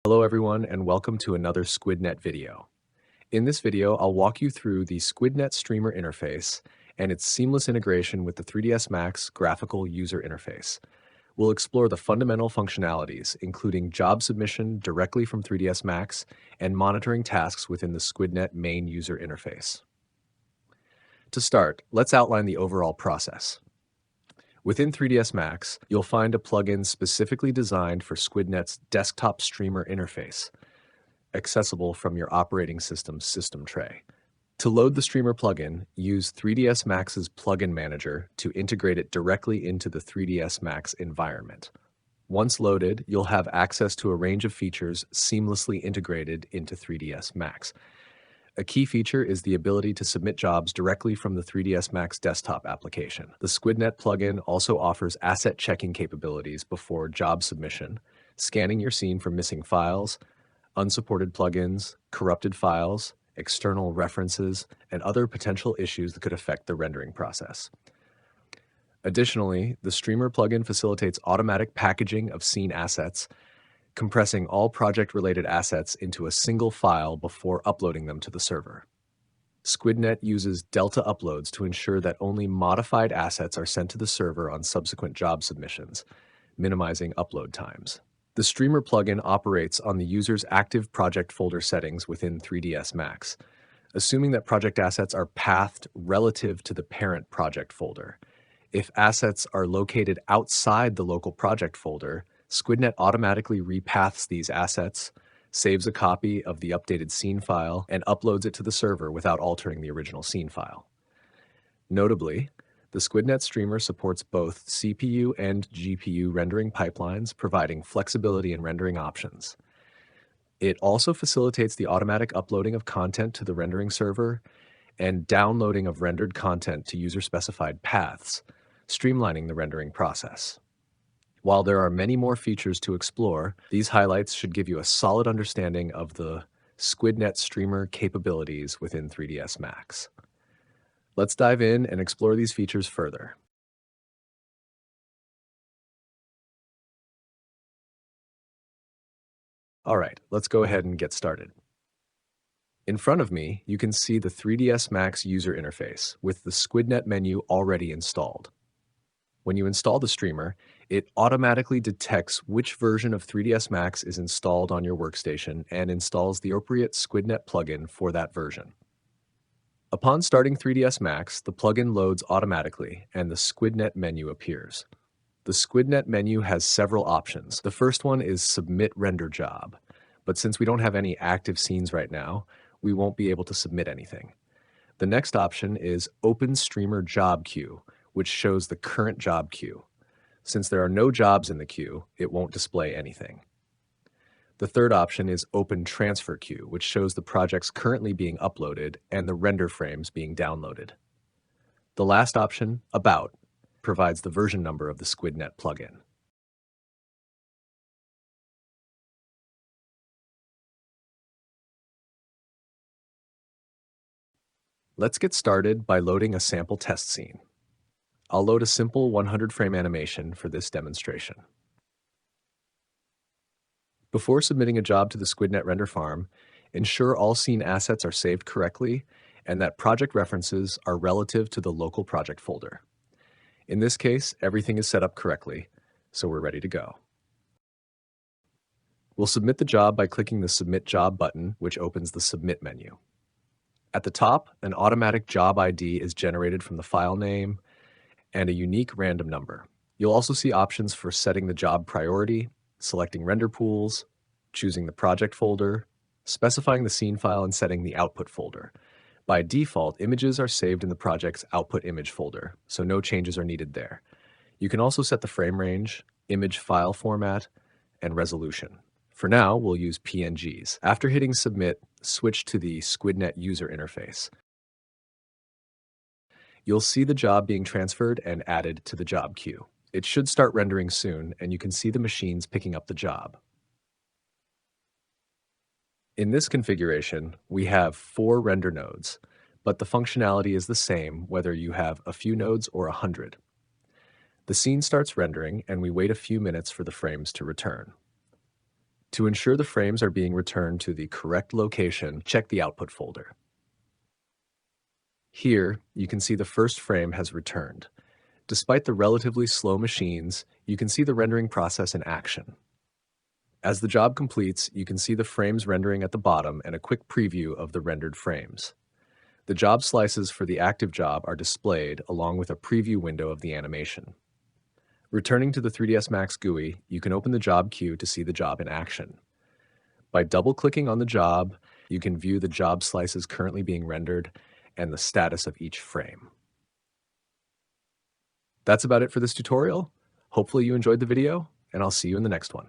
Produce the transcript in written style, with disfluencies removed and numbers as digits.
Hello everyone and welcome to another SquidNet video. In this video, I'll walk you through the SquidNet Streamer interface and its seamless integration with the 3ds Max graphical user interface. We'll explore the fundamental functionalities, including job submission directly from 3ds Max and monitoring tasks within the SquidNet main user interface. To start, let's outline the overall process. Within 3ds Max, you'll find a plugin specifically designed for SquidNet's desktop streamer interface, accessible from your operating system's system tray. To load the streamer plugin, use 3ds Max's plugin manager to integrate it directly into the 3ds Max environment. Once loaded, you'll have access to a range of features seamlessly integrated into 3ds Max. A key feature is the ability to submit jobs directly from the 3ds Max desktop application. The SquidNet plugin also offers asset checking capabilities before job submission, scanning your scene for missing files, unsupported plugins, corrupted files, external references, and other potential issues that could affect the rendering process. Additionally, the Streamer plugin facilitates automatic packaging of scene assets, compressing all project-related assets into a single file before uploading them to the server. SquidNet uses Delta uploads to ensure that only modified assets are sent to the server on subsequent job submissions, minimizing upload times. The Streamer plugin operates on the user's active project folder settings within 3ds Max, assuming that project assets are pathed relative to the parent project folder. If assets are located outside the local project folder, SquidNet automatically repaths these assets, saves a copy of the updated scene file, and uploads it to the server without altering the original scene file. Notably, the SquidNet Streamer supports both CPU and GPU rendering pipelines, providing flexibility in rendering options. It also facilitates the automatic uploading of content to the rendering server and downloading of rendered content to user-specified paths, streamlining the rendering process. While there are many more features to explore, these highlights should give you a solid understanding of the SquidNet Streamer capabilities within 3ds Max. Let's dive in and explore these features further. All right, let's go ahead and get started. In front of me, you can see the 3ds Max user interface with the SquidNet menu already installed. When you install the streamer, it automatically detects which version of 3ds Max is installed on your workstation and installs the appropriate SquidNet plugin for that version. Upon starting 3ds Max, the plugin loads automatically and the SquidNet menu appears. The SquidNet menu has several options. The first one is Submit Render Job, but since we don't have any active scenes right now, we won't be able to submit anything. The next option is Open Streamer Job Queue, which shows the current job queue. Since there are no jobs in the queue, it won't display anything. The third option is Open Transfer Queue, which shows the projects currently being uploaded and the render frames being downloaded. The last option, About, provides the version number of the SquidNet plugin. Let's get started by loading a sample test scene. I'll load a simple 100-frame animation for this demonstration. Before submitting a job to the SquidNet render farm, ensure all scene assets are saved correctly and that project references are relative to the local project folder. In this case, everything is set up correctly, so we're ready to go. We'll submit the job by clicking the Submit Job button, which opens the Submit menu. At the top, an automatic job ID is generated from the file name and a unique random number. You'll also see options for setting the job priority, selecting render pools, choosing the project folder, specifying the scene file, and setting the output folder. By default, images are saved in the project's output image folder, so no changes are needed there. You can also set the frame range, image file format, and resolution. For now, we'll use PNGs. After hitting Submit, switch to the SquidNet user interface. You'll see the job being transferred and added to the job queue. It should start rendering soon, and you can see the machines picking up the job. In this configuration, we have 4 render nodes, but the functionality is the same whether you have a few nodes or 100. The scene starts rendering, and we wait a few minutes for the frames to return. To ensure the frames are being returned to the correct location, check the output folder. Here, you can see the first frame has returned. Despite the relatively slow machines, you can see the rendering process in action. As the job completes, you can see the frames rendering at the bottom and a quick preview of the rendered frames. The job slices for the active job are displayed along with a preview window of the animation. Returning to the 3ds Max GUI, you can open the job queue to see the job in action. By double-clicking on the job, you can view the job slices currently being rendered and the status of each frame. That's about it for this tutorial. Hopefully you enjoyed the video, and I'll see you in the next one.